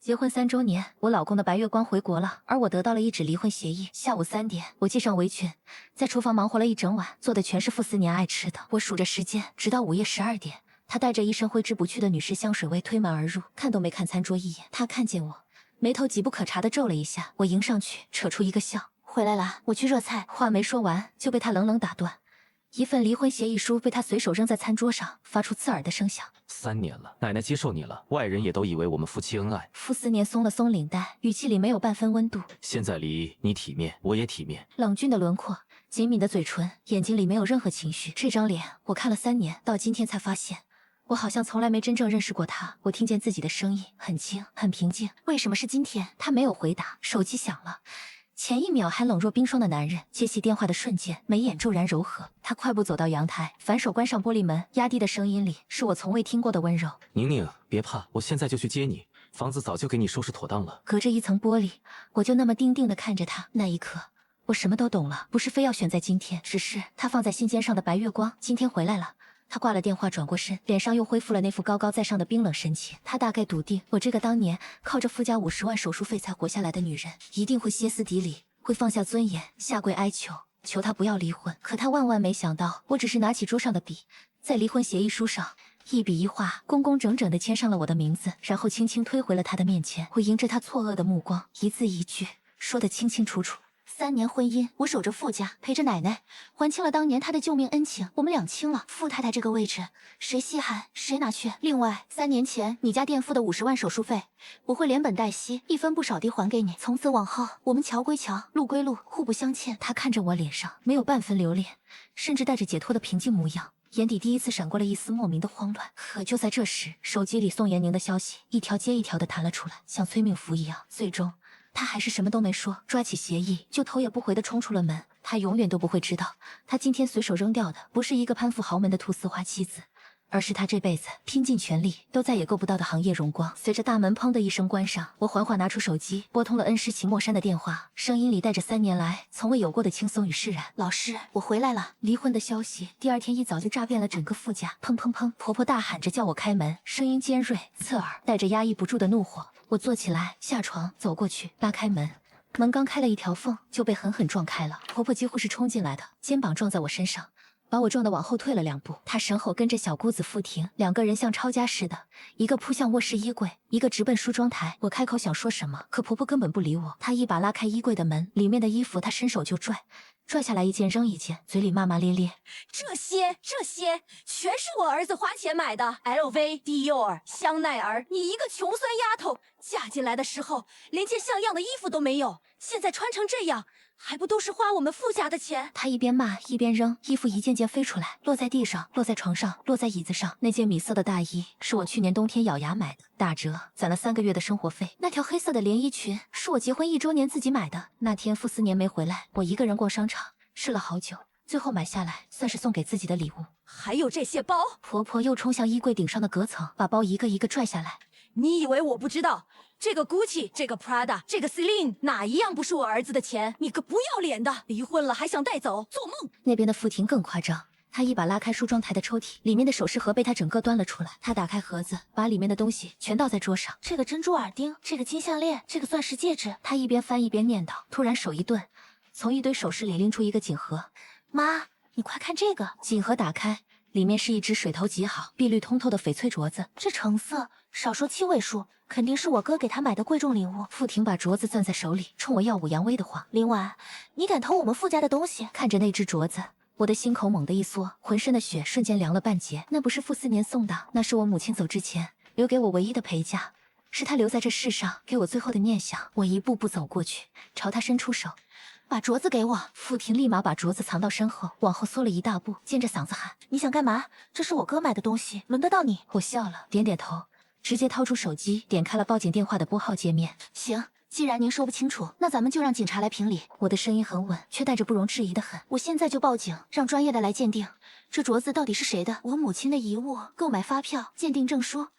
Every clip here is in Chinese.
结婚3周年，我老公的白月光回国了，而我得到了一纸离婚协议。下午3点，我系上围裙，在厨房忙活了一整晚，做的全是傅斯年爱吃的。我数着时间，直到午夜12点，他带着一身挥之不去的女士香水味推门而入，看都没看餐桌一眼。他看见我，眉头极不可察的皱了一下，我迎上去，扯出一个笑：“回来了，我去热菜。”话没说完，就被他冷冷打断。一份离婚协议书被他随手扔在餐桌上，发出刺耳的声响。3年了，奶奶接受你了，外人也都以为我们夫妻恩爱。傅斯年松了松领带，语气里没有半分温度。现在离你体面，我也体面。冷峻的轮廓，紧抿的嘴唇，眼睛里没有任何情绪。这张脸我看了3年，到今天才发现，我好像从来没真正认识过他。我听见自己的声音，很轻，很平静。为什么是今天？他没有回答。手机响了。前一秒还冷若冰霜的男人接起电话的瞬间，眉眼骤然柔和。他快步走到阳台，反手关上玻璃门，压低的声音里是我从未听过的温柔。宁宁，别怕，我现在就去接你，房子早就给你收拾妥当了。隔着一层玻璃，我就那么定定地看着他。那一刻，我什么都懂了，不是非要选在今天，只是他放在心尖上的白月光今天回来了。他挂了电话，转过身，脸上又恢复了那副高高在上的冰冷神情。他大概笃定，我这个当年靠着夫家50万手术费才活下来的女人，一定会歇斯底里，会放下尊严，下跪哀求，求他不要离婚。可他万万没想到，我只是拿起桌上的笔，在离婚协议书上一笔一画，工工整整地签上了我的名字，然后轻轻推回了他的面前。我迎着他错愕的目光，一字一句说得清清楚楚。3年婚姻，我守着傅家，陪着奶奶，还清了当年她的救命恩情。我们两清了，傅太太这个位置，谁稀罕谁拿去。另外，3年前你家垫付的50万手术费，我会连本带息，一分不少地还给你。从此往后，我们桥归桥，路归路，互不相欠。他看着我，脸上没有半分留恋，甚至带着解脱的平静模样，眼底第一次闪过了一丝莫名的慌乱。可就在这时，手机里宋延宁的消息一条接一条地弹了出来，像催命符一样。最终他还是什么都没说，抓起协议就头也不回地冲出了门。他永远都不会知道，他今天随手扔掉的不是一个攀附豪门的菟丝花妻子，而是他这辈子拼尽全力都再也够不到的行业荣光。随着大门砰的一声关上，我缓缓拿出手机，拨通了恩师秦墨山的电话，声音里带着3年来从未有过的轻松与释然。老师，我回来了。离婚的消息第2天一早就炸遍了整个傅家。砰砰砰，婆婆大喊着叫我开门，声音尖锐刺耳，带着压抑不住的怒火。我坐起来，下床，走过去，拉开门。门刚开了一条缝，就被狠狠撞开了。婆婆几乎是冲进来的，肩膀撞在我身上，把我撞得往后退了2步。她身后跟着小姑子傅婷，2个人像抄家似的，一个扑向卧室衣柜，一个直奔梳妆台。我开口想说什么，可婆婆根本不理我。她一把拉开衣柜的门，里面的衣服她伸手就拽下来一件扔一件，嘴里骂骂咧咧。这些全是我儿子花钱买的 LV、Dior、香奈儿，你一个穷酸丫头，嫁进来的时候连件像样的衣服都没有，现在穿成这样，还不都是花我们傅家的钱？他一边骂一边扔，衣服一件件飞出来，落在地上，落在床上，落在椅子上。那件米色的大衣是我去年冬天咬牙买的，打折攒了3个月的生活费。那条黑色的连衣裙是我结婚1周年自己买的。那天傅斯年没回来，我一个人逛商场，试了好久，最后买下来，算是送给自己的礼物。还有这些包，婆婆又冲向衣柜顶上的隔层，把包一个一个拽下来。你以为我不知道？这个 Gucci， 这个 Prada， 这个 Celine， 哪一样不是我儿子的钱？你个不要脸的，离婚了还想带走，做梦！那边的傅婷更夸张，她一把拉开梳妆台的抽屉，里面的首饰盒被她整个端了出来。她打开盒子，把里面的东西全倒在桌上。这个珍珠耳钉，这个金项链，这个钻石戒指。她一边翻一边念叨，突然手一顿，从一堆首饰里拎出一个锦盒。妈，你快看这个！锦盒打开，里面是一只水头极好、碧绿通透的翡翠镯子，这成色少说7位数，肯定是我哥给他买的贵重礼物。傅婷把镯子攥在手里，冲我耀武扬威的晃：“林婉，你敢偷我们傅家的东西？”看着那只镯子，我的心口猛地一缩，浑身的血瞬间凉了半截。那不是傅斯年送的，那是我母亲走之前留给我唯一的陪嫁，是他留在这世上给我最后的念想。我一步步走过去，朝他伸出手。把镯子给我！傅婷立马把镯子藏到身后，往后缩了一大步，尖着嗓子喊：“你想干嘛？这是我哥买的东西，轮得到你？”我笑了，点点头，直接掏出手机，点开了报警电话的拨号界面。行，既然您说不清楚，那咱们就让警察来评理。我的声音很稳，却带着不容置疑的很。我现在就报警，让专业的来鉴定，这镯子到底是谁的？我母亲的遗物、购买发票、鉴定证书，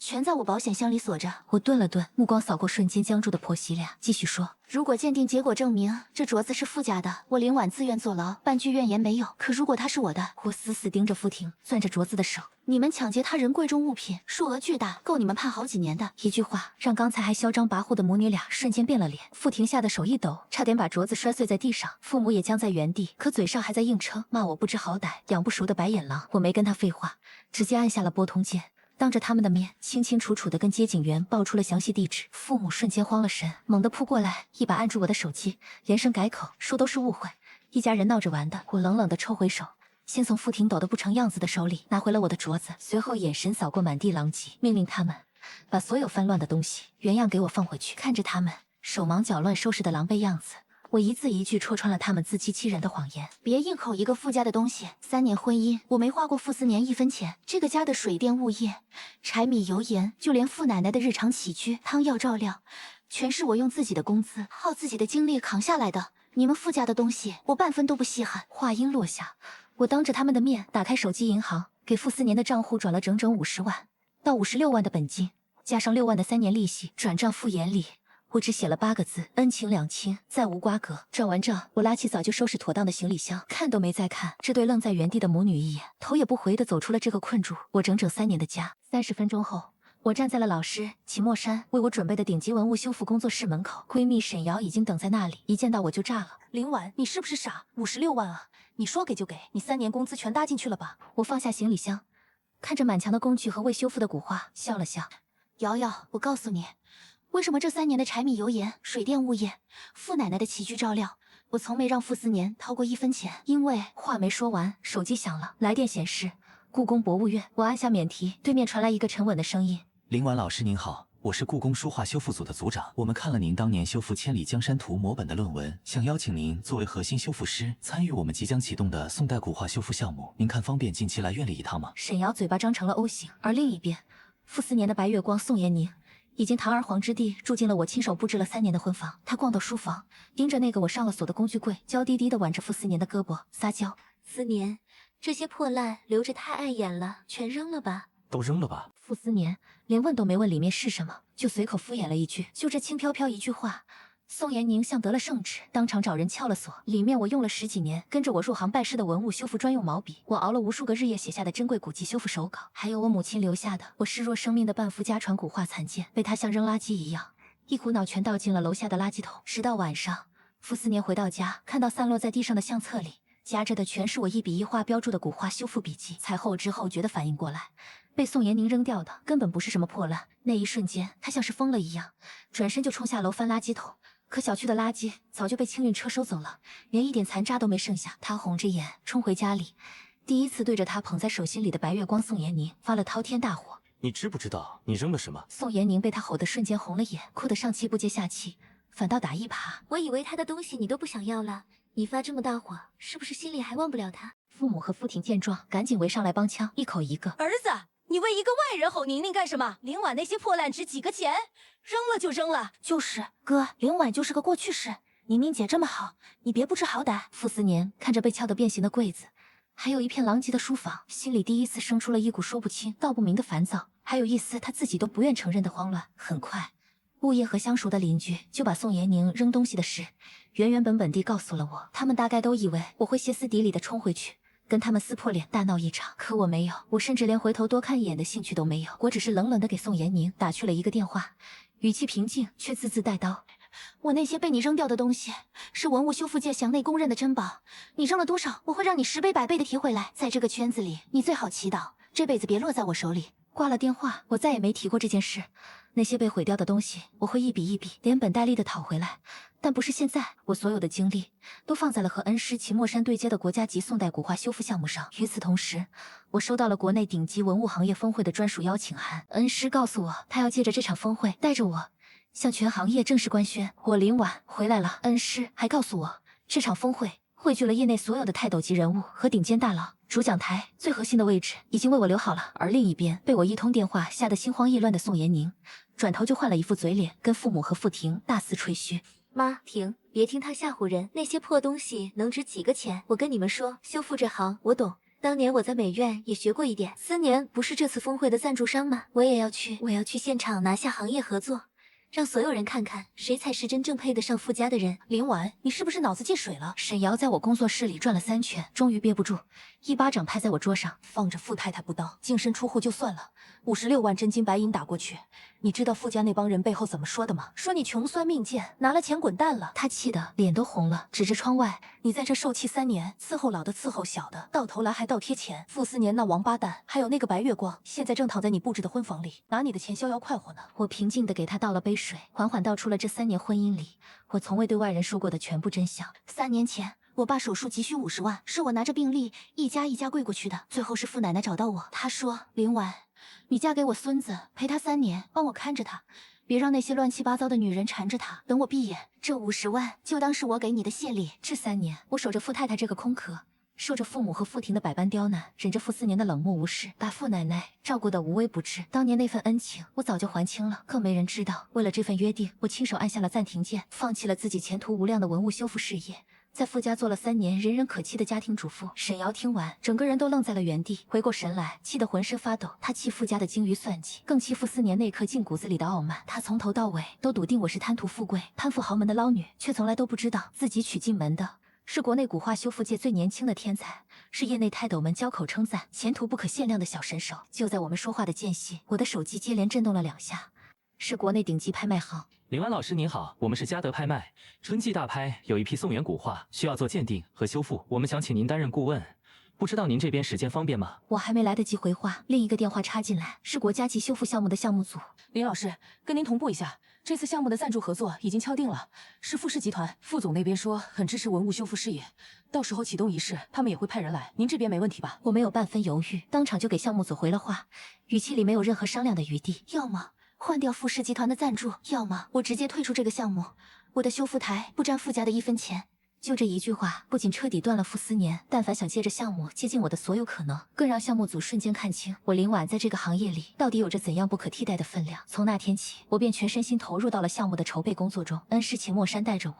全在我保险箱里锁着。我顿了顿，目光扫过瞬间僵住的婆媳俩，继续说：如果鉴定结果证明这镯子是傅家的，我林婉自愿坐牢，半句怨言没有。可如果它是我的，我死死盯着傅婷攥着镯子的手。你们抢劫他人贵重物品，数额巨大，够你们判好几年的。一句话让刚才还嚣张跋扈的母女俩瞬间变了脸。傅婷吓得手一抖，差点把镯子摔碎在地上。父母也僵在原地，可嘴上还在硬撑，骂我不知好歹，养不熟的白眼狼。我没跟他废话，直接按下了拨通键。当着他们的面，清清楚楚地跟接警员报出了详细地址。父母瞬间慌了神，猛地扑过来，一把按住我的手机，连声改口，说都是误会，一家人闹着玩的。我冷冷地抽回手，先从傅婷抖得不成样子的手里拿回了我的镯子，随后眼神扫过满地狼藉，命令他们把所有翻乱的东西原样给我放回去。看着他们手忙脚乱收拾的狼狈样子，我一字一句戳穿了他们自欺欺人的谎言。别硬口一个傅家的东西，3年婚姻，我没花过傅斯年1分钱。这个家的水电物业、柴米油盐，就连傅奶奶的日常起居、汤药照料，全是我用自己的工资、耗自己的精力扛下来的。你们傅家的东西，我半分都不稀罕。话音落下，我当着他们的面打开手机银行，给傅斯年的账户转了整整50万，到56万的本金，加上6万的3年利息，转账傅眼里。我只写了8个字：恩情两清，再无瓜葛。转完账，我拉起早就收拾妥当的行李箱，看都没再看这对愣在原地的母女一眼，头也不回地走出了这个困住我整整3年的家。30分钟后，我站在了老师秦墨山为我准备的顶级文物修复工作室门口，闺蜜沈瑶已经等在那里，一见到我就炸了：林婉，你是不是傻？56万啊！你说给就给，你3年工资全搭进去了吧？我放下行李箱，看着满墙的工具和未修复的古画，笑了笑：瑶瑶，我告诉你，为什么这3年的柴米油盐、水电物业、傅奶奶的起居照料，我从没让傅斯年掏过1分钱？因为话没说完，手机响了，来电显示故宫博物院。我按下免提，对面传来一个沉稳的声音：林婉老师您好，我是故宫书画修复组的组长，我们看了您当年修复《千里江山图》摹本的论文，想邀请您作为核心修复师，参与我们即将启动的宋代古画修复项目。您看方便近期来院里一趟吗？沈瑶嘴巴张成了 O 型，而另一边，傅斯年的白月光宋延宁已经堂而皇之地住进了我亲手布置了3年的婚房。他逛到书房，盯着那个我上了锁的工具柜，娇滴滴地挽着傅斯年的胳膊撒娇：思年，这些破烂留着太碍眼了，全扔了吧。都扔了吧。傅斯年连问都没问里面是什么，就随口敷衍了一句。就这轻飘飘一句话，宋延宁像得了圣旨，当场找人撬了锁。里面我用了10几年跟着我入行拜师的文物修复专用毛笔，我熬了无数个日夜写下的珍贵古籍修复手稿，还有我母亲留下的我视若生命的半幅家传古画残件，被他像扔垃圾一样一股脑全倒进了楼下的垃圾桶。直到晚上，傅斯年回到家，看到散落在地上的相册里夹着的全是我1笔1画标注的古画修复笔记，才后知后觉地反应过来，被宋延宁扔掉的根本不是什么破烂。那一瞬间，他像是疯了一样，转身就冲下楼翻垃圾桶。可小区的垃圾早就被清运车收走了，连一点残渣都没剩下。他红着眼冲回家里，第一次对着他捧在手心里的白月光宋延宁发了滔天大火。你知不知道你扔了什么？宋延宁被他吼得瞬间红了眼，哭得上气不接下气，反倒打一耙。我以为他的东西你都不想要了，你发这么大火，是不是心里还忘不了他？父母和傅婷见状，赶紧围上来帮腔，一口一个：儿子，你为一个外人吼宁宁干什么？林婉那些破烂值几个钱？扔了就扔了。就是哥，林婉就是个过去式。宁宁姐这么好，你别不知好歹。傅斯年看着被撬得变形的柜子，还有一片狼藉的书房，心里第一次生出了一股说不清道不明的烦躁，还有一丝他自己都不愿承认的慌乱。很快，物业和相熟的邻居就把宋延宁扔东西的事原本地告诉了我。他们大概都以为我会歇斯底里地冲回去跟他们撕破脸大闹一场，可我没有，我甚至连回头多看一眼的兴趣都没有。我只是冷冷地给宋延宁打去了一个电话，语气平静却字字带刀：我那些被你扔掉的东西是文物修复界祥内公认的珍宝，你扔了多少，我会让你10倍100倍的提回来。在这个圈子里，你最好祈祷这辈子别落在我手里。挂了电话，我再也没提过这件事。那些被毁掉的东西，我会一笔一笔连本带利的讨回来，但不是现在。我所有的精力都放在了和恩师秦墨山对接的国家级宋代古画修复项目上。与此同时，我收到了国内顶级文物行业峰会的专属邀请函。恩师告诉我，他要借着这场峰会，带着我向全行业正式官宣，我林婉回来了。恩师还告诉我，这场峰会汇聚了业内所有的泰斗级人物和顶尖大佬，主讲台最核心的位置已经为我留好了。而另一边，被我一通电话吓得心慌意乱的宋延宁，转头就换了一副嘴脸，跟父母和傅婷大肆吹嘘：妈，停，别听他吓唬人，那些破东西能值几个钱？我跟你们说，修复这行我懂，当年我在美院也学过一点。4年不是这次峰会的赞助商吗？我要去现场拿下行业合作，让所有人看看谁才是真正配得上富家的人。林婉，你是不是脑子进水了？沈瑶在我工作室里转了3圈，终于憋不住，一巴掌拍在我桌上。放着傅太太不当，净身出户就算了，56万真金白银打过去，你知道傅家那帮人背后怎么说的吗？说你穷酸命贱，拿了钱滚蛋了。他气得脸都红了，指着窗外，你在这受气3年，伺候老的伺候小的，到头来还倒贴钱。傅4年那王八蛋，还有那个白月光，现在正躺在你布置的婚房里，拿你的钱逍遥快活呢。我平静地给他倒了杯水，缓缓道出了这3年婚姻里我从未对外人说过的全部真相。3年前，我爸手术急需50万，是我拿着病历一家一家跪过去的，最后是傅奶奶找到我，她说：“林婉，你嫁给我孙子，陪他3年，帮我看着他，别让那些乱七八糟的女人缠着他。等我闭眼，这50万就当是我给你的谢礼。”这3年，我守着傅太太这个空壳，受着父母和傅婷的百般刁难，忍着傅4年的冷漠无视，把傅奶奶照顾得无微不至。当年那份恩情，我早就还清了，可没人知道，为了这份约定，我亲手按下了暂停键，放弃了自己前途无量的文物修复事业，在傅家做了3年人人可欺的家庭主妇。沈瑶听完，整个人都愣在了原地，回过神来，气得浑身发抖。她气傅家的精于算计，更气傅4年那颗进骨子里的傲慢。她从头到尾都笃定我是贪图富贵、攀附豪门的捞女，却从来都不知道自己娶进门的是国内古画修复界最年轻的天才，是业内泰斗们交口称赞、前途不可限量的小神手。就在我们说话的间隙，我的手机接连震动了2下，是国内顶级拍卖行。林婉老师您好，我们是嘉德拍卖，春季大拍有一批宋元古画需要做鉴定和修复，我们想请您担任顾问，不知道您这边时间方便吗？我还没来得及回话，另一个电话插进来，是国家级修复项目的项目组。林老师，跟您同步一下，这次项目的赞助合作已经敲定了，是傅氏集团。傅总那边说很支持文物修复事业，到时候启动仪式，他们也会派人来。您这边没问题吧？我没有半分犹豫，当场就给项目组回了话，语气里没有任何商量的余地。要么换掉傅氏集团的赞助，要么我直接退出这个项目，我的修复台不沾傅家的1分钱。就这一句话，不仅彻底断了傅4年但凡想借着项目接近我的所有可能，更让项目组瞬间看清我林婉在这个行业里到底有着怎样不可替代的分量。从那天起，我便全身心投入到了项目的筹备工作中。恩师秦墨山带着我，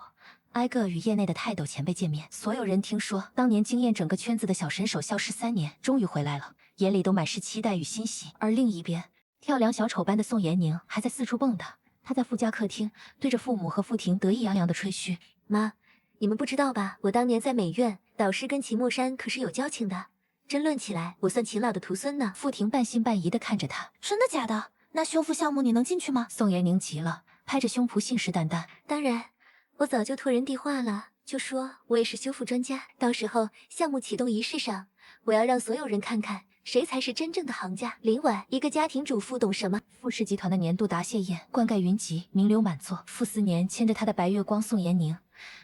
挨个与业内的泰斗前辈见面。所有人听说当年惊艳整个圈子的小神手消失3年，终于回来了，眼里都满是期待与欣喜。而另一边，跳梁小丑般的宋延宁还在四处蹦跶，他在傅家客厅对着父母和傅婷得意洋洋的吹嘘：“妈，你们不知道吧？我当年在美院，导师跟秦墨山可是有交情的。争论起来，我算秦老的徒孙呢。”傅婷半信半疑地看着他：“真的假的？那修复项目你能进去吗？”宋延宁急了，拍着胸脯信誓旦旦：“当然，我早就托人递话了，就说我也是修复专家。到时候项目启动仪式上，我要让所有人看看谁才是真正的行家。林婉一个家庭主妇懂什么？”傅氏集团的年度答谢宴冠盖云集，名流满座。傅4年牵着他的白月光宋延宁，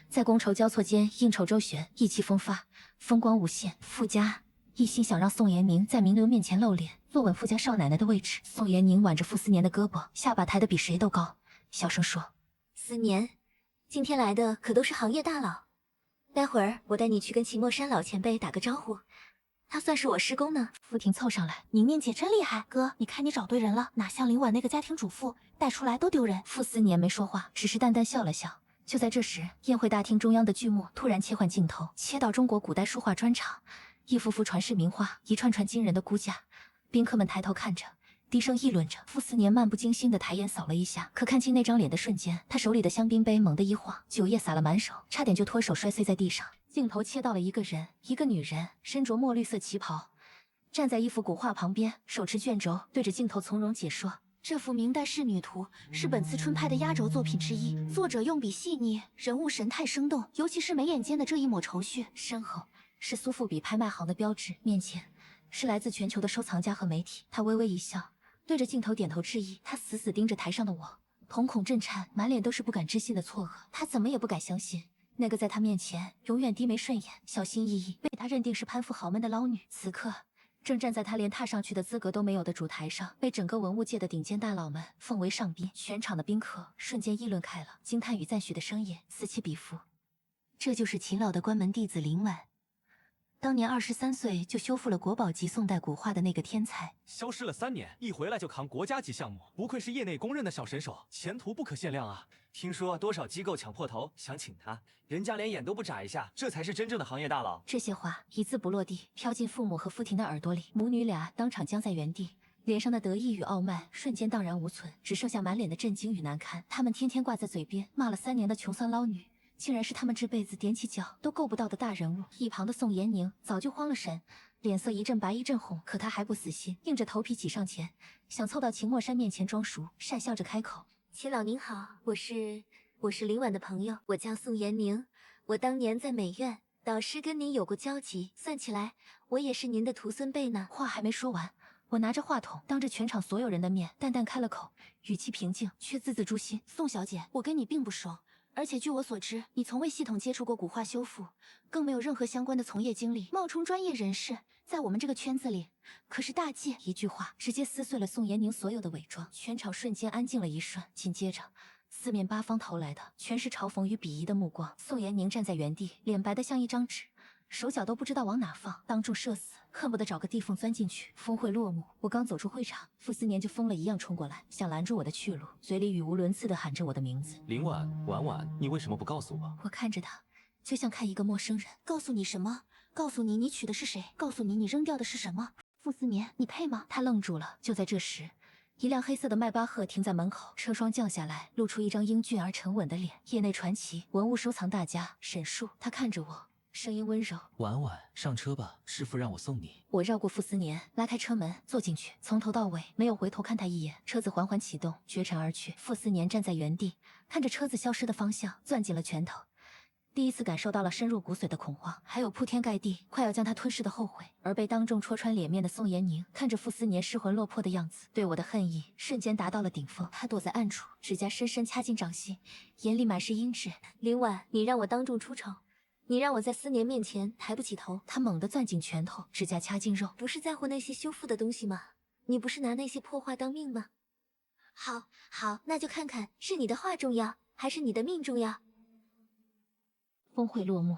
在觥筹交错间应酬周旋，意气风发，风光无限。傅家一心想让宋延宁在名流面前露脸，坐稳傅家少奶奶的位置。宋延宁挽着傅4年的胳膊，下巴抬得比谁都高，小声说：“4年，今天来的可都是行业大佬，待会儿我带你去跟秦墨山老前辈打个招呼，他算是我师公呢。”傅婷凑上来：“宁宁姐真厉害，哥，你看你找对人了，哪像林婉那个家庭主妇，带出来都丢人。”傅4年没说话，只是淡淡笑了笑。就在这时，宴会大厅中央的剧目突然切换镜头，切到中国古代书画专场，一幅幅传世名画，一串串惊人的估价。宾客们抬头看着，低声议论着。傅4年漫不经心地抬眼扫了一下，可看清那张脸的瞬间，他手里的香槟杯猛地一晃，酒液洒了满手，差点就脱手摔碎在地上。镜头切到了一个人，一个女人，身着墨绿色旗袍，站在一幅古画旁边，手持卷轴，对着镜头从容解说：“这幅明代仕女图是本次春派的压轴作品之一，作者用笔细腻，人物神态生动，尤其是眉眼间的这一抹愁绪。”身后是苏富比拍卖行的标志，面前是来自全球的收藏家和媒体。他微微一笑，对着镜头点头致意。他死死盯着台上的我，瞳孔震颤，满脸都是不敢置信的错愕。他怎么也不敢相信，那个在他面前永远低眉顺眼、小心翼翼，被他认定是攀附豪门的捞女，此刻正站在他连踏上去的资格都没有的主台上，被整个文物界的顶尖大佬们奉为上宾。全场的宾客瞬间议论开了，惊叹与赞许的声音此起彼伏。这就是秦老的关门弟子林婉。当年23岁就修复了国宝级宋代古画的那个天才。消失了3年，一回来就扛国家级项目，不愧是业内公认的小神手，前途不可限量啊！听说多少机构抢破头想请他，人家连眼都不眨一下，这才是真正的行业大佬。这些话一字不落地飘进父母和傅婷的耳朵里，母女俩当场僵在原地。脸上的得意与傲慢瞬间荡然无存，只剩下满脸的震惊与难堪。他们天天挂在嘴边骂了3年的穷酸捞女，竟然是他们这辈子踮起脚都够不到的大人物。一旁的宋延宁早就慌了神，脸色一阵白一阵红，可他还不死心，硬着头皮挤上前，想凑到秦墨山面前装熟，讪笑着开口：“秦老您好，我是林婉的朋友，我叫宋延宁，我当年在美院，导师跟您有过交集，算起来我也是您的徒孙辈呢。”话还没说完，我拿着话筒，当着全场所有人的面，淡淡开了口，语气平静，却字字诛心：“宋小姐，我跟你并不熟，而且据我所知，你从未系统接触过古画修复，更没有任何相关的从业经历，冒充专业人士，在我们这个圈子里可是大忌。”一句话直接撕碎了宋延宁所有的伪装，全场瞬间安静了一瞬，紧接着四面八方投来的全是嘲讽与鄙夷的目光。宋延宁站在原地，脸白得像一张纸，手脚都不知道往哪放，当众社死，恨不得找个地缝钻进去。峰会落幕，我刚走出会场，傅斯年就疯了一样冲过来，想拦住我的去路，嘴里语无伦次地喊着我的名字：“林婉，婉婉，你为什么不告诉我？”我看着他，就像看一个陌生人。告诉你什么？告诉你你娶的是谁？告诉你你扔掉的是什么？傅斯年，你配吗？他愣住了。就在这时，一辆黑色的迈巴赫停在门口，车窗降下来，露出一张英俊而沉稳的脸。业内传奇文物收藏大家沈树，他看着我，声音温柔：“婉婉，上车吧，师傅让我送你。”我绕过傅斯年，拉开车门，坐进去，从头到尾没有回头看他一眼。车子缓缓启动，绝尘而去。傅斯年站在原地，看着车子消失的方向，攥紧了拳头。第一次感受到了深入骨髓的恐慌，还有铺天盖地快要将他吞噬的后悔。而被当众戳穿脸面的宋延宁，看着傅斯年失魂落魄的样子，对我的恨意瞬间达到了顶峰。他躲在暗处，指甲深深掐进掌心，眼里满是阴鸷。林婉，你让我当众出丑，你让我在思年面前抬不起头。他猛地攥紧拳头，指甲掐进肉。不是在乎那些修复的东西吗？你不是拿那些破画当命吗？好，那就看看是你的画重要，还是你的命重要。峰会落幕，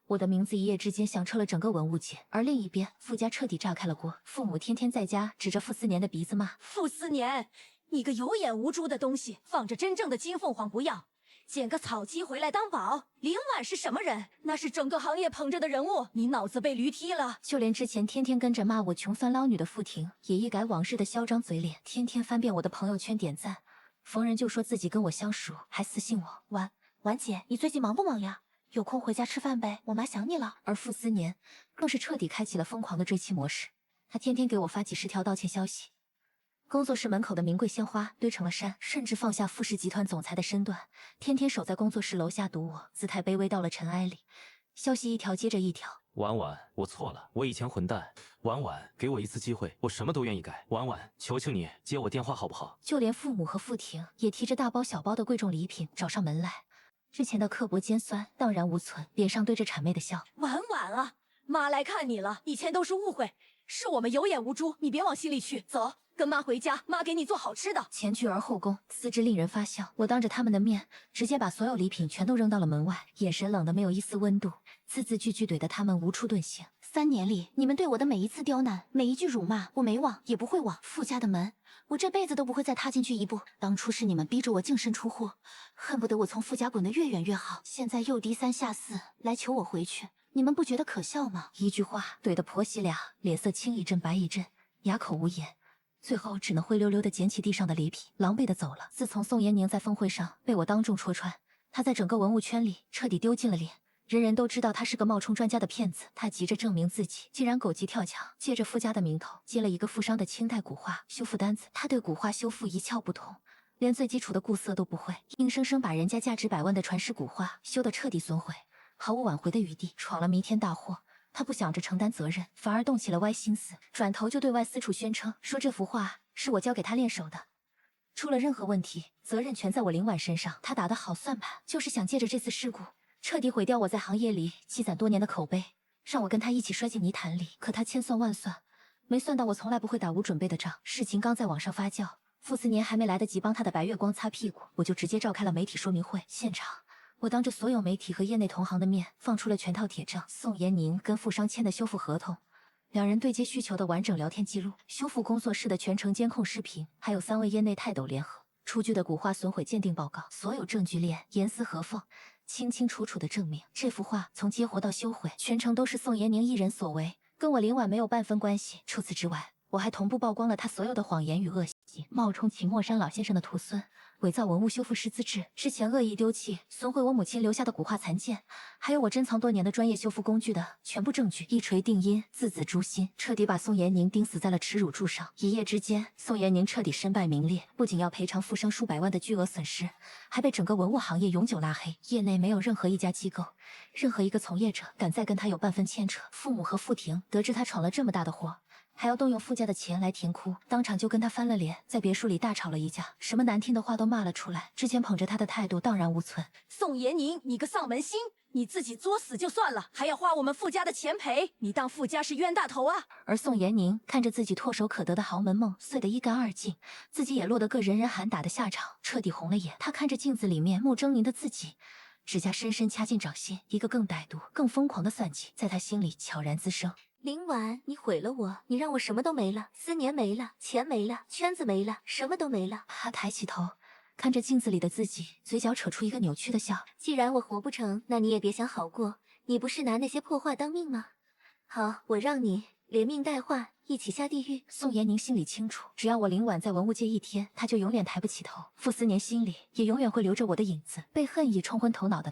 我的名字一夜之间响彻了整个文物界。而另一边，傅家彻底炸开了锅，父母天天在家指着傅斯年的鼻子骂：“傅斯年，你个有眼无珠的东西，放着真正的金凤凰不要，捡个草鸡回来当宝。林婉是什么人？那是整个行业捧着的人物，你脑子被驴踢了。”就连之前天天跟着骂我穷酸捞女的傅婷，也一改往日的嚣张嘴脸，天天翻遍我的朋友圈点赞，逢人就说自己跟我相熟，还私信我：“婉姐，你最近忙不忙呀？有空回家吃饭呗，我妈想你了。”而傅斯年更是彻底开启了疯狂的追妻模式，他天天给我发几10条道歉消息。工作室门口的名贵鲜花堆成了山，甚至放下傅氏集团总裁的身段，天天守在工作室楼下堵我，姿态卑微到了尘埃里。消息一条接着一条：“婉婉，我错了，我以前混蛋。婉婉，给我一次机会，我什么都愿意改。婉婉，求求你接我电话好不好？”就连父母和傅婷也提着大包小包的贵重礼品找上门来。之前的刻薄尖酸荡然无存，脸上堆着谄媚的笑。“婉婉啊，妈来看你了，以前都是误会，是我们有眼无珠，你别往心里去。走，跟妈回家，妈给你做好吃的。”前倨而后恭，丝之令人发笑。我当着他们的面，直接把所有礼品全都扔到了门外，眼神冷得没有一丝温度，字字句句怼得他们无处遁形。3年里，你们对我的每一次刁难，每一句辱骂，我没忘，也不会忘。傅家的门，我这辈子都不会再踏进去一步。当初是你们逼着我净身出户，恨不得我从傅家滚得越远越好。现在又低三下四来求我回去，你们不觉得可笑吗？一句话怼得婆媳俩脸色青一阵白一阵，哑口无言。最后只能灰溜溜地捡起地上的礼品，狼狈地走了。自从宋延宁在峰会上被我当众戳穿，他在整个文物圈里彻底丢尽了脸。人人都知道他是个冒充专家的骗子，他急着证明自己，竟然狗急跳墙，借着傅家的名头接了一个富商的清代古画修复单子。他对古画修复一窍不通，连最基础的固色都不会，硬生生把人家价值100万的传世古画修得彻底损毁，毫无挽回的余地，闯了弥天大祸。他不想着承担责任，反而动起了歪心思，转头就对外四处宣称说这幅画是我教给他练手的。出了任何问题，责任全在我林婉身上。他打的好算盘，就是想借着这次事故彻底毁掉我在行业里积攒多年的口碑，让我跟他一起摔进泥潭里。可他千算万算，没算到我从来不会打无准备的仗。事情刚在网上发酵，傅斯年还没来得及帮他的白月光擦屁股，我就直接召开了媒体说明会。现场我当着所有媒体和业内同行的面放出了全套铁证，宋延宁跟富商签的修复合同，两人对接需求的完整聊天记录，修复工作室的全程监控视频，还有3位业内泰斗联合出具的古画损毁鉴定报告，所有证据链严丝合缝，清清楚楚地证明这幅画从接活到修毁，全程都是宋延宁一人所为，跟我林婉没有半分关系。除此之外，我还同步曝光了他所有的谎言与恶习，冒充秦墨山老先生的徒孙，伪造文物修复师资质，之前恶意丢弃、损毁我母亲留下的古画残件，还有我珍藏多年的专业修复工具的全部证据，一锤定音，字字诛心，彻底把宋延宁钉死在了耻辱柱上。一夜之间，宋延宁彻底身败名裂，不仅要赔偿富商数百万的巨额损失，还被整个文物行业永久拉黑。业内没有任何一家机构、任何一个从业者敢再跟他有半分牵扯。父母和傅婷得知他闯了这么大的祸，还要动用傅家的钱来填窟，当场就跟他翻了脸，在别墅里大吵了一架，什么难听的话都骂了出来。之前捧着他的态度荡然无存。宋延宁，你个丧门星，你自己作死就算了，还要花我们傅家的钱赔，你当傅家是冤大头啊？而宋延宁看着自己唾手可得的豪门梦碎得一干二净，自己也落得个人人喊打的下场，彻底红了眼。他看着镜子里面目狰狞的自己，指甲深深掐进掌心，一个更歹毒、更疯狂的算计在他心里悄然滋生。林婉，你毁了我，你让我什么都没了，思年没了，钱没了，圈子没了，什么都没了。他抬起头，看着镜子里的自己，嘴角扯出一个扭曲的笑。既然我活不成，那你也别想好过。你不是拿那些破画当命吗？好，我让你连命带画一起下地狱。宋延宁心里清楚，只要我林婉在文物界一天，他就永远抬不起头。傅思年心里也永远会留着我的影子。被恨意冲昏头脑的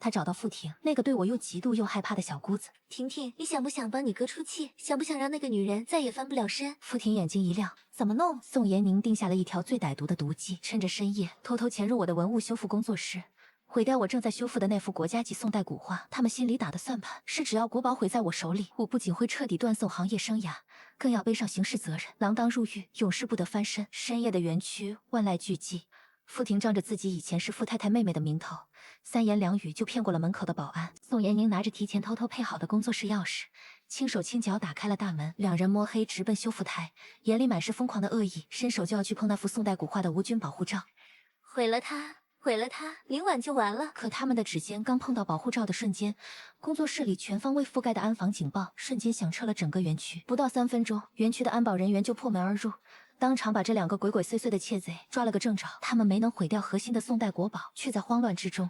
他找到傅婷，那个对我又嫉妒又害怕的小姑子。婷婷，你想不想帮你哥出气？想不想让那个女人再也翻不了身？傅婷眼睛一亮，怎么弄？宋延宁定下了一条最歹毒的毒计，趁着深夜偷偷潜入我的文物修复工作室，毁掉我正在修复的那幅国家级宋代古画。他们心里打的算盘是，只要国宝毁在我手里，我不仅会彻底断送行业生涯，更要背上刑事责任，锒铛入狱，永世不得翻身。深夜的园区，万籁俱寂。傅婷仗着自己以前是傅太太妹妹的名头，三言两语就骗过了门口的保安。宋延宁拿着提前偷偷配好的工作室钥匙，轻手轻脚打开了大门，两人摸黑直奔修复台，眼里满是疯狂的恶意，伸手就要去碰那幅宋代古画的无菌保护罩。毁了它，毁了它，林婉就完了。可他们的指尖刚碰到保护罩的瞬间，工作室里全方位覆盖的安防警报瞬间响彻了整个园区。不到3分钟，园区的安保人员就破门而入，当场把这2个鬼鬼祟祟的窃贼抓了个正着。他们没能毁掉核心的宋代国宝，却在慌乱之中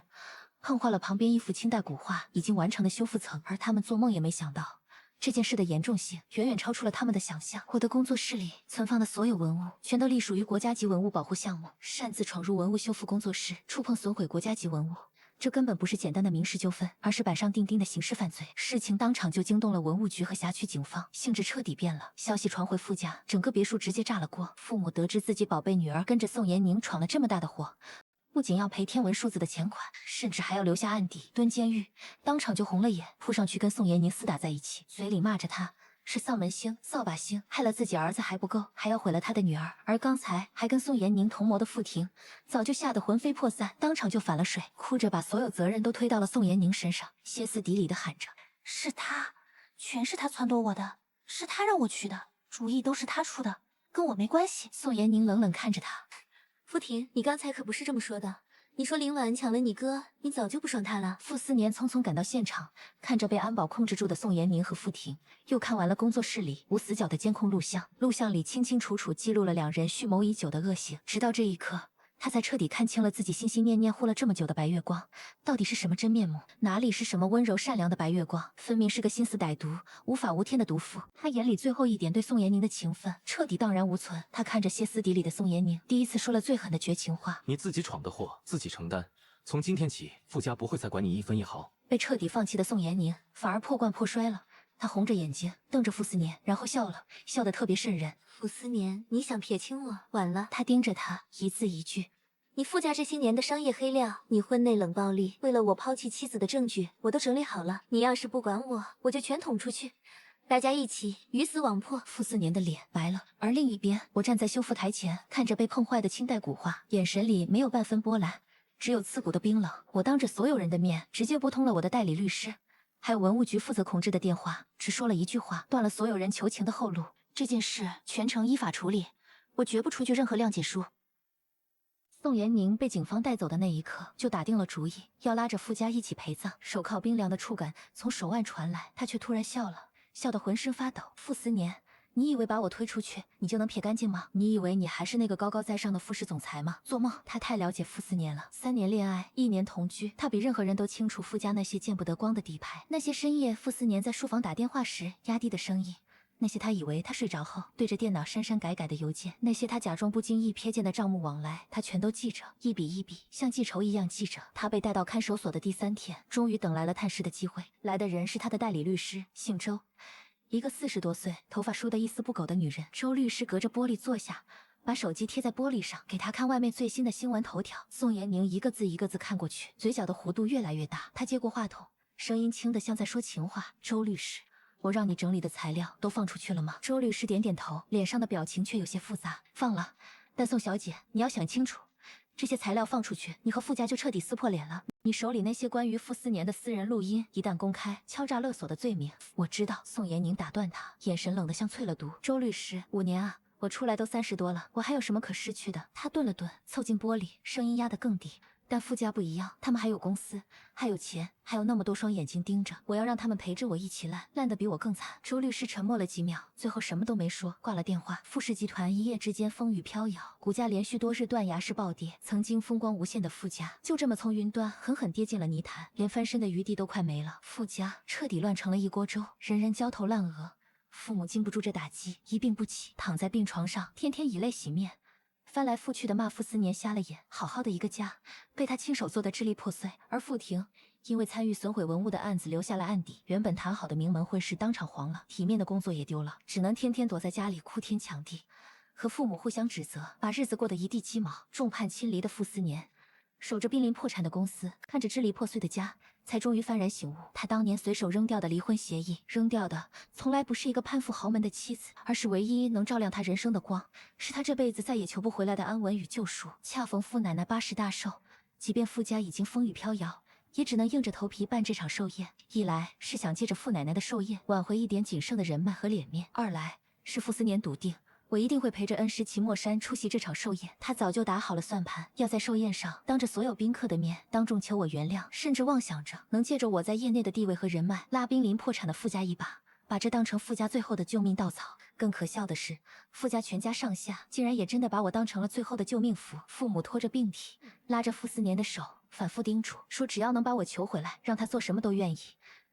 碰坏了旁边一幅清代古画已经完成的修复层。而他们做梦也没想到，这件事的严重性远远超出了他们的想象。我的工作室里存放的所有文物，全都隶属于国家级文物保护项目。擅自闯入文物修复工作室，触碰损毁国家级文物，这根本不是简单的民事纠纷，而是板上钉钉的刑事犯罪。事情当场就惊动了文物局和辖区警方，性质彻底变了。消息传回傅家，整个别墅直接炸了锅。父母得知自己宝贝女儿跟着宋延宁闯了这么大的祸，不仅要赔天文数字的钱款，甚至还要留下案底蹲监狱，当场就红了眼，扑上去跟宋延宁厮打在一起，嘴里骂着他是丧门星、扫把星，害了自己儿子还不够，还要毁了他的女儿。而刚才还跟宋延宁同谋的傅婷，早就吓得魂飞魄散，当场就反了水，哭着把所有责任都推到了宋延宁身上，歇斯底里的喊着：是他，全是他撺掇我的，是他让我去的，主意都是他出的，跟我没关系。宋延宁冷冷看着他，傅婷，你刚才可不是这么说的。你说林婉抢了你哥，你早就不爽他了。傅思年匆匆赶到现场，看着被安保控制住的宋延宁和傅婷，又看完了工作室里无死角的监控录像，录像里清清楚楚记录了两人蓄谋已久的恶行。直到这一刻，他才彻底看清了自己心心念念护了这么久的白月光到底是什么真面目，哪里是什么温柔善良的白月光，分明是个心思歹毒、无法无天的毒妇。他眼里最后一点对宋延宁的情分彻底荡然无存。他看着歇斯底里的宋延宁，第一次说了最狠的绝情话：你自己闯的祸，自己承担。从今天起，傅家不会再管你一分一毫。被彻底放弃的宋延宁反而破罐破摔了。他红着眼睛瞪着傅思年，然后笑了，笑得特别瘆人。傅思年，你想撇清我，晚了。他盯着他，一字一句：你傅家这些年的商业黑料，你婚内冷暴力，为了我抛弃妻子的证据，我都整理好了。你要是不管我，我就全捅出去，大家一起鱼死网破。傅思年的脸白了，而另一边，我站在修复台前，看着被碰坏的清代古画，眼神里没有半分波澜，只有刺骨的冰冷。我当着所有人的面，直接拨通了我的代理律师，还有文物局负责控制的电话，只说了一句话，断了所有人求情的后路。这件事全程依法处理，我绝不出具任何谅解书。宋延宁被警方带走的那一刻，就打定了主意，要拉着傅家一起陪葬。手铐冰凉的触感从手腕传来，他却突然笑了，笑得浑身发抖。傅思年，你以为把我推出去，你就能撇干净吗？你以为你还是那个高高在上的傅氏总裁吗？做梦！他太了解傅思年了，3年恋爱，1年同居，他比任何人都清楚傅家那些见不得光的底牌，那些深夜傅思年在书房打电话时压低的声音。那些他以为他睡着后对着电脑删删改改的邮件，那些他假装不经意瞥见的账目往来，他全都记着，一笔一笔，像记仇一样记着。他被带到看守所的第3天，终于等来了探视的机会。来的人是他的代理律师，姓周，一个40多岁、头发梳得一丝不苟的女人。周律师隔着玻璃坐下，把手机贴在玻璃上，给他看外面最新的新闻头条。宋延宁一个字一个字看过去，嘴角的弧度越来越大。他接过话筒，声音轻得像在说情话：“周律师，我让你整理的材料都放出去了吗？”周律师点点头，脸上的表情却有些复杂。放了，但宋小姐，你要想清楚，这些材料放出去，你和傅家就彻底撕破脸了。你手里那些关于傅思年的私人录音，一旦公开，敲诈勒索的罪名，我知道。宋延宁打断他，眼神冷得像淬了毒。周律师，5年啊，我出来都30多了，我还有什么可失去的？他顿了顿，凑近玻璃，声音压得更低。但傅家不一样，他们还有公司，还有钱，还有那么多双眼睛盯着，我要让他们陪着我一起烂，烂得比我更惨。周律师沉默了几秒，最后什么都没说，挂了电话。傅氏集团一夜之间风雨飘摇，股价连续多日断崖式暴跌，曾经风光无限的傅家，就这么从云端狠狠跌进了泥潭，连翻身的余地都快没了。傅家彻底乱成了一锅粥，人人焦头烂额。父母经不住这打击，一病不起，躺在病床上，天天以泪洗面。翻来覆去的骂傅思年瞎了眼，好好的一个家，被他亲手做得支离破碎。而傅婷因为参与损毁文物的案子留下了案底，原本谈好的名门婚事当场黄了，体面的工作也丢了，只能天天躲在家里哭天抢地，和父母互相指责，把日子过得一地鸡毛。众叛亲离的傅思年守着濒临破产的公司，看着支离破碎的家，才终于幡然醒悟。他当年随手扔掉的离婚协议，扔掉的从来不是一个攀附豪门的妻子，而是唯一能照亮他人生的光，是他这辈子再也求不回来的安稳与救赎。恰逢傅奶奶80大寿，即便傅家已经风雨飘摇，也只能硬着头皮办这场寿宴。一来是想借着傅奶奶的寿宴挽回一点仅剩的人脉和脸面，二来是傅思年笃定我一定会陪着恩师齐墨山出席这场寿宴。他早就打好了算盘，要在寿宴上当着所有宾客的面当众求我原谅，甚至妄想着能借着我在业内的地位和人脉，拉濒临破产的傅家一把，把这当成傅家最后的救命稻草。更可笑的是，傅家全家上下竟然也真的把我当成了最后的救命符。父母拖着病体，拉着傅思年的手，反复叮嘱说，只要能把我求回来，让他做什么都愿意。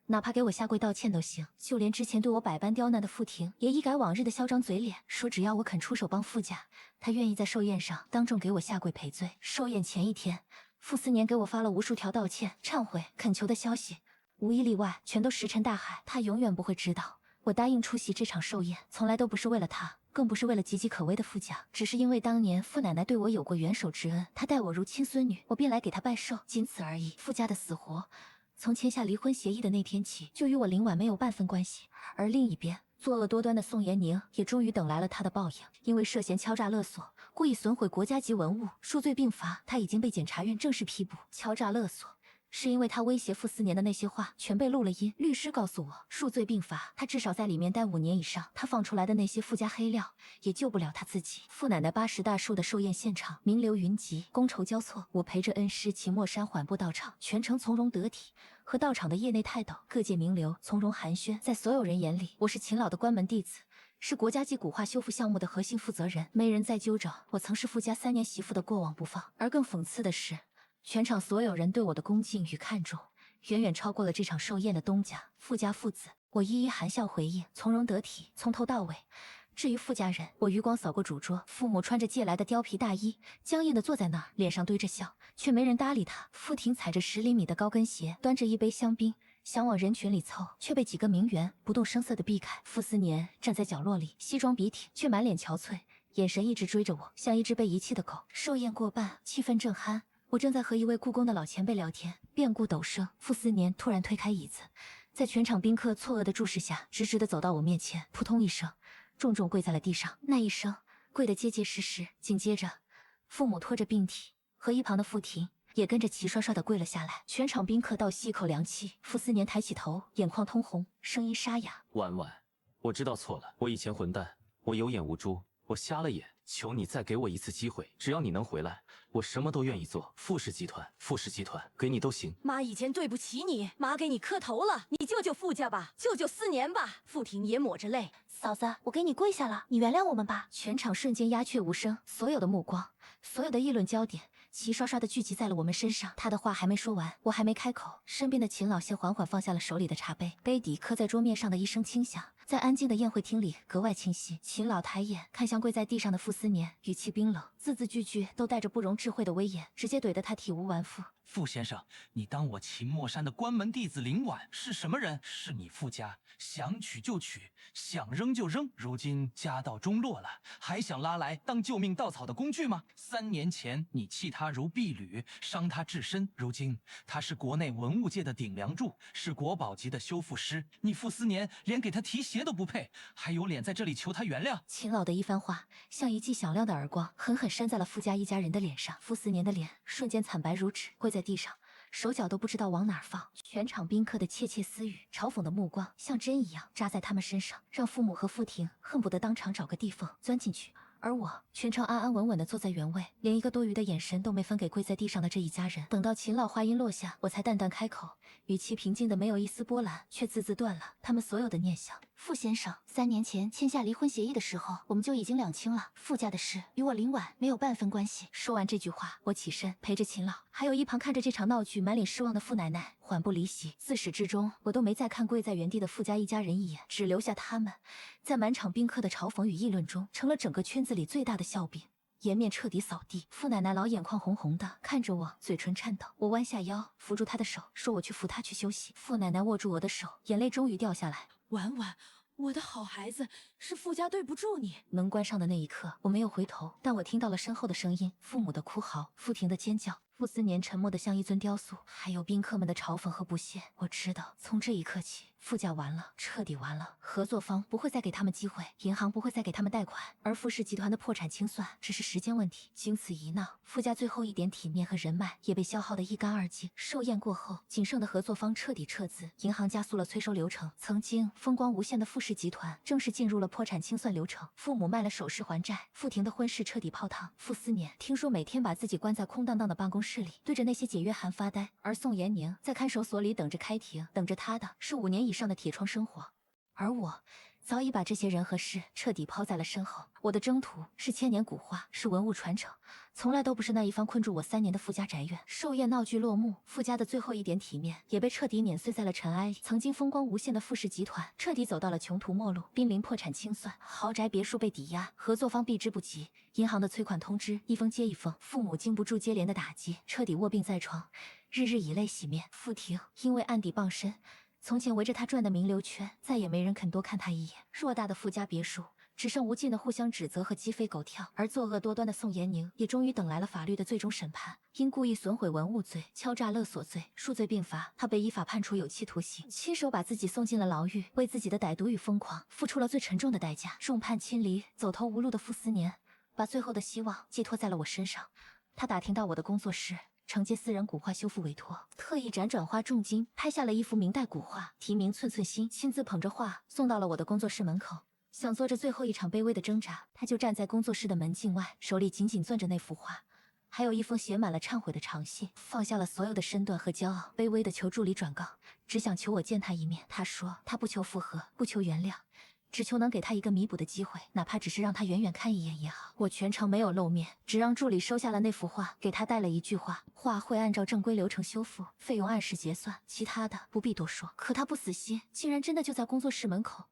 哪怕给我下跪道歉都行。就连之前对我百般刁难的傅婷，也一改往日的嚣张嘴脸，说只要我肯出手帮傅家，他愿意在寿宴上当众给我下跪赔罪。寿宴前一天，傅思年给我发了无数条道歉、忏悔、恳求的消息，无一例外，全都石沉大海。他永远不会知道，我答应出席这场寿宴，从来都不是为了他，更不是为了岌岌可危的傅家，只是因为当年傅奶奶对我有过援手之恩，她待我如亲孙女，我便来给她拜寿，仅此而已。傅家的死活，从签下离婚协议的那天起，就与我林婉没有半分关系。而另一边，作恶多端的宋延宁也终于等来了他的报应，因为涉嫌敲诈勒索、故意损毁国家级文物，数罪并罚，他已经被检察院正式批捕。敲诈勒索是因为他威胁傅思年的那些话全被录了音，律师告诉我，数罪并罚，他至少在里面待5年以上。他放出来的那些傅家黑料也救不了他自己。傅奶奶80大寿的寿宴现场，名流云集，觥筹交错。我陪着恩师齐墨山缓步到场，全程从容得体，和到场的业内泰斗、各界名流从容寒暄。在所有人眼里，我是勤劳的关门弟子，是国家级古画修复项目的核心负责人。没人再揪着我曾是傅家3年媳妇的过往不放。而更讽刺的是，全场所有人对我的恭敬与看重，远远超过了这场寿宴的东家傅家父子。我一一含笑回应，从容得体，从头到尾。至于傅家人，我余光扫过主桌，父母穿着借来的貂皮大衣，僵硬地坐在那儿，脸上堆着笑，却没人搭理他。傅婷踩着10厘米的高跟鞋，端着一杯香槟，想往人群里凑，却被几个名媛不动声色地避开。傅思年站在角落里，西装笔挺，却满脸憔悴，眼神一直追着我，像一只被遗弃的狗。寿宴过半，气氛正酣，我正在和一位故宫的老前辈聊天，变故陡生。傅思年突然推开椅子，在全场宾客错愕的注视下，直直地走到我面前，扑通一声，重重跪在了地上。那一声跪得结结实实，紧接着父母拖着病体，和一旁的傅婷也跟着齐刷刷地跪了下来。全场宾客倒吸一口凉气。傅思年抬起头，眼眶通红，声音沙哑：婉婉，我知道错了，我以前混蛋，我有眼无珠，我瞎了眼。求你再给我一次机会，只要你能回来，我什么都愿意做。傅氏集团，给你都行。妈以前对不起你，妈给你磕头了，你救救傅家吧，救救思年吧。傅婷也抹着泪，嫂子，我给你跪下了，你原谅我们吧。全场瞬间鸦雀无声，所有的目光，所有的议论焦点，齐刷刷的聚集在了我们身上。他的话还没说完，我还没开口，身边的秦老先缓缓放下了手里的茶杯，杯底磕在桌面上的一声轻响，在安静的宴会厅里格外清晰。秦老抬眼看向跪在地上的傅思年，语气冰冷，字字句句都带着不容置喙的威严，直接怼得他体无完肤。傅先生，你当我秦墨山的关门弟子林婉是什么人？是你傅家想娶就娶，想扔就扔。如今家道中落了，还想拉来当救命稻草的工具吗？3年前你弃他如敝履，伤他至深。如今他是国内文物界的顶梁柱，是国宝级的修复师，你傅思年连给他提鞋都不配，还有脸在这里求他原谅？秦老的一番话像一记响亮的耳光，狠狠扇在了傅家一家人的脸上。傅思年的脸瞬间惨白如纸，跪在地上，手脚都不知道往哪儿放。全场宾客的窃窃私语、嘲讽的目光像针一样扎在他们身上，让父母和傅婷恨不得当场找个地缝钻进去。而我全程安安稳稳地坐在原位，连一个多余的眼神都没分给跪在地上的这一家人。等到秦老话音落下，我才淡淡开口，语气平静的没有一丝波澜，却字字断了他们所有的念想。傅先生，3年前签下离婚协议的时候，我们就已经两清了，傅家的事与我林婉没有半分关系。说完这句话，我起身陪着秦老，还有一旁看着这场闹剧满脸失望的傅奶奶缓步离席。自始至终，我都没再看跪在原地的傅家一家人一眼，只留下他们在满场宾客的嘲讽与议论中，成了整个圈子里最大的笑柄。颜面彻底扫地，傅奶奶老眼眶红红的看着我，嘴唇颤抖。我弯下腰扶住她的手，说我去扶她去休息。傅奶奶握住我的手，眼泪终于掉下来。婉婉，我的好孩子，是傅家对不住你。门关上的那一刻，我没有回头，但我听到了身后的声音，父母的哭嚎，傅婷的尖叫。傅思年沉默的像一尊雕塑，还有宾客们的嘲讽和不屑。我知道，从这一刻起，傅家完了，彻底完了。合作方不会再给他们机会，银行不会再给他们贷款，而傅氏集团的破产清算只是时间问题。经此一闹，傅家最后一点体面和人脉也被消耗得一干二净。寿宴过后，仅剩的合作方彻底撤资，银行加速了催收流程。曾经风光无限的傅氏集团正式进入了破产清算流程。父母卖了首饰还债，傅婷的婚事彻底泡汤。傅思年听说每天把自己关在空荡荡的办公室里，对着那些解约函发呆，而宋延宁在看守所里等着开庭，等着他的是5年以上的铁窗生活。而我早已把这些人和事彻底抛在了身后。我的征途是千年古画，是文物传承，从来都不是那一方困住我3年的傅家宅院。寿宴闹剧落幕，傅家的最后一点体面也被彻底碾碎在了尘埃里。曾经风光无限的傅氏集团彻底走到了穷途末路，濒临破产清算，豪宅别墅被抵押，合作方避之不及，银行的催款通知一封接一封，父母经不住接连的打击，彻底卧病在床，日日以泪洗面。傅婷因为案底傍身，从前围着他转的名流圈，再也没人肯多看他一眼。偌大的傅家别墅，只剩无尽的互相指责和鸡飞狗跳。而作恶多端的宋延宁，也终于等来了法律的最终审判。因故意损毁文物罪、敲诈勒索罪，数罪并罚，他被依法判处有期徒刑，亲手把自己送进了牢狱，为自己的歹毒与疯狂付出了最沉重的代价。众叛亲离、走投无路的傅思年，把最后的希望寄托在了我身上。他打听到我的工作室承接私人古画修复委托，特意辗转花重金拍下了一幅明代古画，题名《寸寸心》，亲自捧着画送到了我的工作室门口。想做着最后一场卑微的挣扎，他就站在工作室的门境外，手里紧紧攥着那幅画，还有一封写满了忏悔的长信，放下了所有的身段和骄傲，卑微的求助理转告，只想求我见他一面。他说他不求复合，不求原谅，只求能给他一个弥补的机会，哪怕只是让他远远看一眼也好。我全程没有露面，只让助理收下了那幅画，给他带了一句话：画会按照正规流程修复，费用按时结算，其他的不必多说。可他不死心，竟然真的就在工作室门口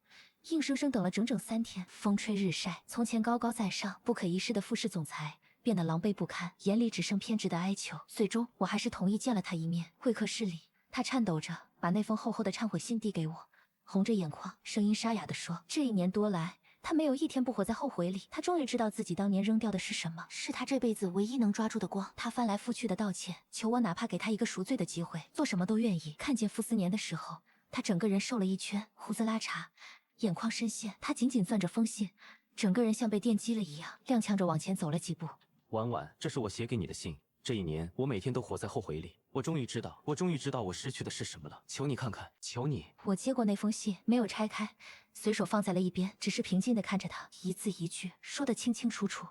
硬生生等了整整3天。风吹日晒，从前高高在上、不可一世的傅氏总裁变得狼狈不堪，眼里只剩偏执的哀求。最终，我还是同意见了他一面。会客室里，他颤抖着把那封厚厚的忏悔信递给我，红着眼眶，声音沙哑地说：这1年多来，他没有一天不活在后悔里。他终于知道自己当年扔掉的是什么，是他这辈子唯一能抓住的光。他翻来覆去的道歉，求我哪怕给他一个赎罪的机会，做什么都愿意。看见傅思年的时候，他整个人瘦了一圈，胡子拉碴，眼眶深陷。他紧紧攥着封信，整个人像被电击了一样，踉跄着往前走了几步。婉婉，这是我写给你的信。这1年，我每天都活在后悔里。我终于知道我失去的是什么了。求你看看，求你。我接过那封信，没有拆开，随手放在了一边，只是平静地看着他，一字一句说得清清楚楚，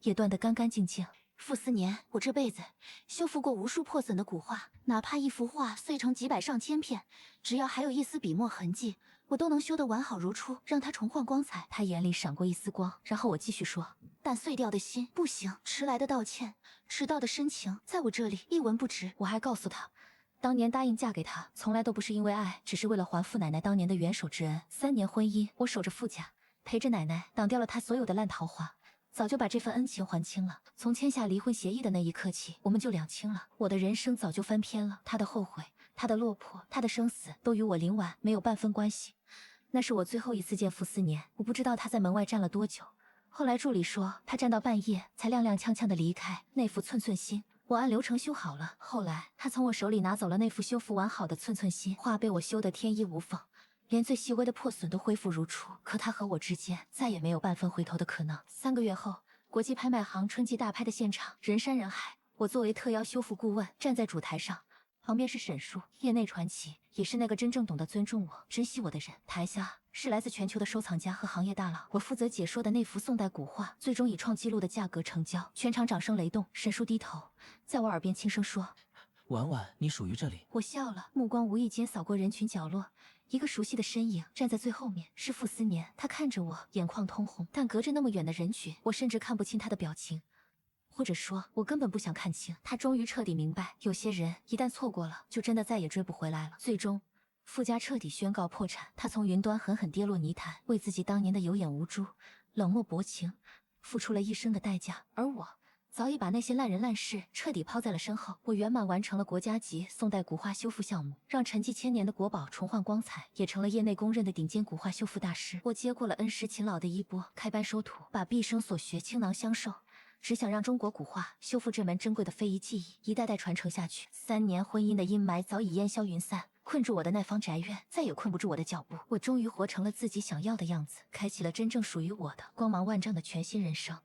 也断得干干净净。傅斯年，我这辈子修复过无数破损的古画，哪怕一幅画碎成几百上千片，只要还有一丝笔墨痕迹，我都能修得完好如初，让它重焕光彩。他眼里闪过一丝光，然后我继续说，但碎掉的心不行，迟来的道歉，迟到的深情，在我这里一文不值。我还告诉他，当年答应嫁给他，从来都不是因为爱，只是为了还傅奶奶当年的元首之恩。3年婚姻，我守着傅家，陪着奶奶，挡掉了她所有的烂桃花。早就把这份恩情还清了。从签下离婚协议的那一刻起，我们就两清了。我的人生早就翻篇了，他的后悔，他的落魄，他的生死，都与我林婉没有半分关系。那是我最后一次见傅斯年，我不知道他在门外站了多久。后来助理说，他站到半夜才踉踉跄跄的离开。那幅寸寸心，我按流程修好了。后来他从我手里拿走了那幅修复完好的寸寸心，画被我修得天衣无缝。连最细微的破损都恢复如初，可他和我之间再也没有半分回头的可能。3个月后，国际拍卖行春季大拍的现场，人山人海。我作为特邀修复顾问，站在主台上，旁边是沈叔，业内传奇，也是那个真正懂得尊重我、珍惜我的人。台下是来自全球的收藏家和行业大佬。我负责解说的那幅宋代古画，最终以创纪录的价格成交，全场掌声雷动。沈叔低头，在我耳边轻声说：“婉婉，你属于这里。”我笑了，目光无意间扫过人群角落。一个熟悉的身影站在最后面，是傅斯年。他看着我，眼眶通红，但隔着那么远的人群，我甚至看不清他的表情，或者说，我根本不想看清。他终于彻底明白，有些人一旦错过了，就真的再也追不回来了。最终，傅家彻底宣告破产，他从云端狠狠跌落泥潭，为自己当年的有眼无珠、冷漠薄情，付出了一生的代价。而我早已把那些烂人烂事彻底抛在了身后。我圆满完成了国家级宋代古画修复项目，让沉寂千年的国宝重焕光彩，也成了业内公认的顶尖古画修复大师。我接过了恩师秦老的衣钵，开班收徒，把毕生所学倾囊相授，只想让中国古画修复这门珍贵的非遗技艺一代代传承下去。3年婚姻的阴霾早已烟消云散，困住我的那方宅院再也困不住我的脚步。我终于活成了自己想要的样子，开启了真正属于我的光芒万丈的全新人生。